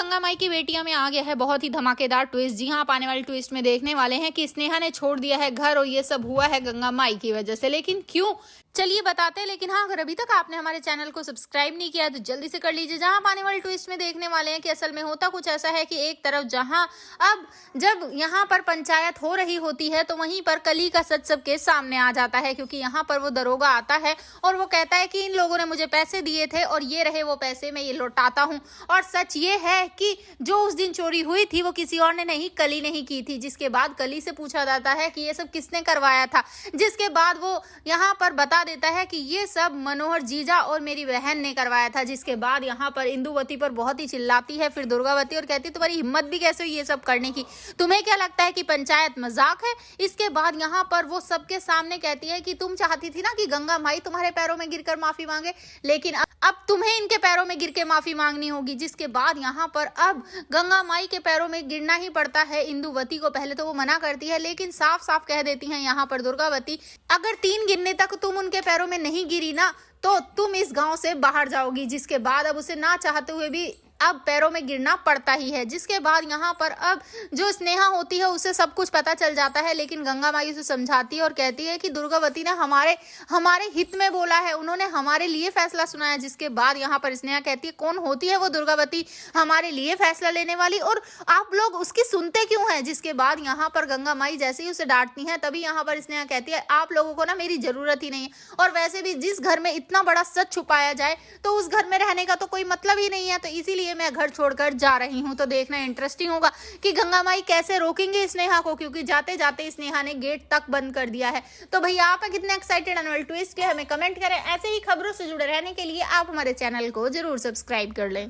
गंगा माई की बेटियां में आ गया है बहुत ही धमाकेदार ट्विस्ट। जी हां, आप आने वाले ट्विस्ट में देखने वाले हैं कि स्नेहा ने छोड़ दिया है घर और ये सब हुआ है गंगा माई की वजह से। लेकिन क्यों, चलिए बताते हैं। लेकिन हाँ, अगर अभी तक आपने हमारे चैनल को सब्सक्राइब नहीं किया तो जल्दी से कर लीजिए। जहां आप आने वाले ट्विस्ट में देखने वाले हैं कि असल में होता कुछ ऐसा है कि एक तरफ जहां अब जब यहाँ पर पंचायत हो रही होती है तो वहीं पर कली का सच सबके सामने आ जाता है, क्योंकि यहाँ पर वो दरोगा आता है और वो कहता है कि इन लोगों ने मुझे पैसे दिए थे और ये रहे वो पैसे, मैं ये लौटाता हूँ। और सच ये है कि जो उस दिन चोरी हुई थी वो किसी और ने नहीं, कली नहीं की थी। जिसके बाद कली से पूछा जाता है कि ये सब किसने करवाया था, जिसके बाद वो यहाँ पर बता देता है कि ये सब मनोहर जीजा और मेरी बहन ने करवाया था। जिसके बाद यहाँ पर इंदुवती पर बहुत ही चिल्लाती है फिर दुर्गावती और कहती है तुम्हारी हिम्मत भी कैसे हुई ये सब करने की, तुम्हें क्या लगता है कि पंचायत मजाक है। इसके बाद यहाँ पर वो सबके सामने कहती है कि तुम चाहती थी ना कि गंगा माई तुम्हारे पैरों में गिरकर माफी मांगे, लेकिन अब तुम्हें इनके पैरों में गिर के माफी मांगनी होगी। जिसके बाद यहाँ पर अब गंगा माई के पैरों में गिरना ही पड़ता है इंदुवती को। पहले तो वो मना करती है, लेकिन साफ साफ कह देती है यहाँ पर दुर्गावती, अगर 3 गिनने तक तुम उनके पैरों में नहीं गिरी ना तो तुम इस गांव से बाहर जाओगी। जिसके बाद अब उसे ना चाहते हुए भी अब पैरों में गिरना पड़ता ही है। जिसके बाद यहाँ पर अब जो स्नेहा होती है उसे सब कुछ पता चल जाता है, लेकिन गंगा माई उसे समझाती है और कहती है कि दुर्गावती ने हमारे हित में बोला है, उन्होंने हमारे लिए फैसला सुनाया। जिसके बाद यहाँ पर स्नेहा कहती है कौन होती है वो दुर्गावती हमारे लिए फैसला लेने वाली, और आप लोग उसकी सुनते क्यों है। जिसके बाद यहाँ पर गंगा माई जैसे ही उसे डांटती है तभी यहाँ पर स्नेहा कहती है आप लोगों को ना मेरी जरूरत ही नहीं है, और वैसे भी जिस घर में इतना बड़ा सच छुपाया जाए तो उस घर में रहने का तो कोई मतलब ही नहीं है, तो इसीलिए मैं घर छोड़कर जा रही हूं। तो देखना इंटरेस्टिंग होगा कि गंगा माई कैसे रोकेंगे स्नेहा को, क्योंकि जाते जाते स्नेहा ने गेट तक बंद कर दिया है। तो भैया आप कितने एक्साइटेड एनुअल ट्विस्ट के हमें कमेंट करें। ऐसे ही खबरों से जुड़े रहने के लिए आप हमारे चैनल को जरूर सब्सक्राइब कर लें।